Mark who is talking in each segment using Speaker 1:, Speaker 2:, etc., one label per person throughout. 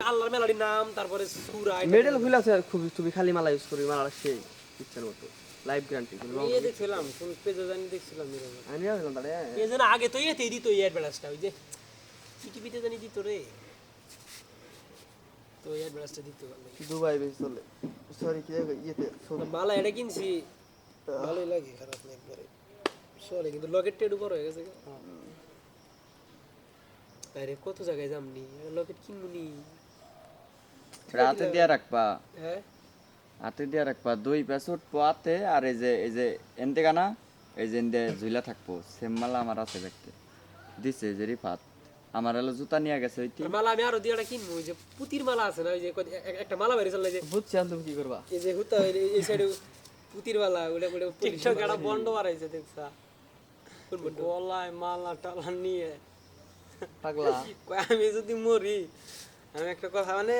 Speaker 1: আল্লাহর মেলাটির নাম, তারপরে সূরা
Speaker 2: মেডেল হুইল আছে খুব, তুমি খালি মালা ইউজ করি, মালা সেই ইচ্ছার মতো লাইভ গ্যারান্টি কোনো
Speaker 1: এই দেখছিলাম কোন পেজে জানি দেখছিলাম এরকম।
Speaker 2: আমি আর বললাম তাহলে
Speaker 1: এই যেন আগে তো এতেই দিত এই অ্যাডভার্টাইজটা, ওই যে টিকিপিতে জানি দিত রে, তো এই অ্যাডভার্টাইজটা দিত।
Speaker 2: দুবাই বেশ চলে, সরি কি ইয়েতে
Speaker 1: মালা এটা কিনছি, ভালোই লাগে, খারাপ না একবারে চলে, কিন্তু লকেটটা একটু বড় হয়ে গেছে। আরে কত জায়গায় যামনি, লকেট কিনবনি,
Speaker 3: রাতে দিয়া রাখবা,
Speaker 1: হ্যাঁ
Speaker 3: হাতে দিয়া রাখবা, দুই প্যাসুট পোয়াতে, আর এই যে এনতে গানা এই যে এনতে ঝুলা থাকবো, সেম মালা আমার আছে দেখতে দিছে যে রিফাত, আমার হলো জুতা নিয়ে গেছে ওইটি।
Speaker 1: আর মালা আমি আরো দিয়ে কিনবো, ওই যে পুতির মালা আছে না, ওই যে একটা মালা বেরিয়ে চলে, যে
Speaker 2: বুঝছি তুমি কি করবা।
Speaker 1: এই যে হুতা এই সাইডে পুতির মালা, ওটা ওটা টিকটক একটা বন্ড বাড়াইছে দেখছা, গলায় মালা টালা নিয়ে
Speaker 2: পাগলা
Speaker 1: কই আমি যদি মরি, আমি একটা কথা মানে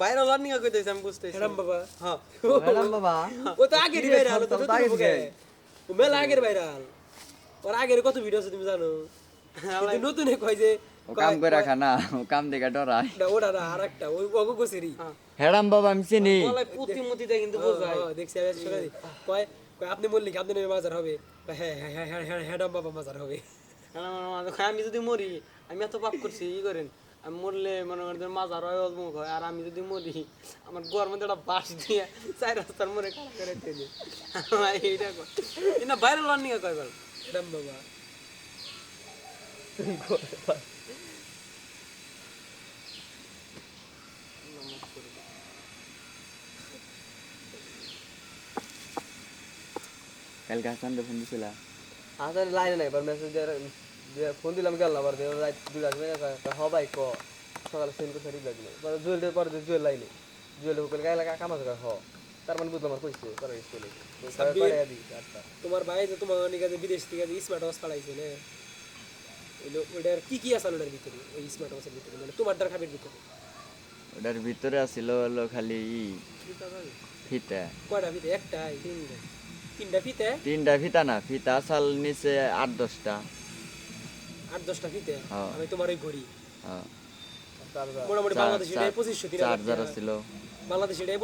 Speaker 1: ভাইরাল রানিং কইতেছি, আমি বুঝতেছি রাম বাবা। হ্যাঁ
Speaker 2: ম্যাডাম বাবা
Speaker 1: ও তো আগের ভাইরাল, তো তো ও মেলা আগের ভাইরাল, ওর আগের কত ভিডিও আছে তুমি জানো? কিন্তু নতুন কয় যে
Speaker 3: ও কাম করে রাখা না, ও কাম দেখে ডরায়।
Speaker 1: ওটা না আরেকটা, ওই ওগো গোসেরি
Speaker 3: হেরাম বাবা আমি চিনি,
Speaker 1: গলায় পুতি মুতিতে কিন্তু বোঝায়, দেখছি আমি শুনে কয় কয় আপনি বললি কি আপনি নেমে মাজার হবে? কয় হ্যাঁ হ্যাঁ হ্যাঁ হ্যাঁ হ্যাঁ হ্যাঁ বাবা মাজার হবে। আমি যদি মরি, আমি এত পাপ করছি ই করেন, আমি মরলে মনে করেন মাজার হয় অজমুখ হয়, আর আমি যদি মরি আমার গোয়ার মধ্যে একটা বাঁশ দিয়ে 4 রাস্তার মরে কাটা করে টেনে এইটা কয় না ভাইরাল রানিং কয় বল রাম বাবা।
Speaker 3: কালকে হাসান ফোন দিছিল,
Speaker 2: আসার লাইনে নাই, এবার মেসেজ দিয়ে ফোন দিলাম গেল, আবার রাত 2 আসবে হবাই ক সকালে সেন্ড করে রিপ্লাই দিল, জুয়েল পরে জুয়েল লাইনে জুয়েল হোকেল গায়ে লাগা কামাজ হ, তার মানে বুঝলাম আর কইছে পরে স্কুলে
Speaker 1: তোমার ভাই যে তোমার নিকাজে বিদেশ থেকে স্মার্ট ওয়াচ পাঠাইছে না, ওইটার কি কি আছে ওটার ভিতরে, ওই স্মার্ট ওয়াচের ভিতরে মানে তোমার দ্বার খাবের ভিতরে
Speaker 3: ওটার ভিতরে আছিল হলো খালি ফিতা,
Speaker 1: কয়টা ফিতে? একটাই? তিনটা ফিতে?
Speaker 3: তিনটা ফিতা না, ফিতা আসাল নিচে 8-10টা,
Speaker 1: 8-10টা ফিতে।
Speaker 3: হ্যাঁ।
Speaker 1: আমি তোমার ওই ঘড়ি
Speaker 3: হ্যাঁ,
Speaker 1: মোটামুটি বাংলাদেশে 2500 3000
Speaker 3: চার্জার ছিল।
Speaker 1: বাংলাদেশে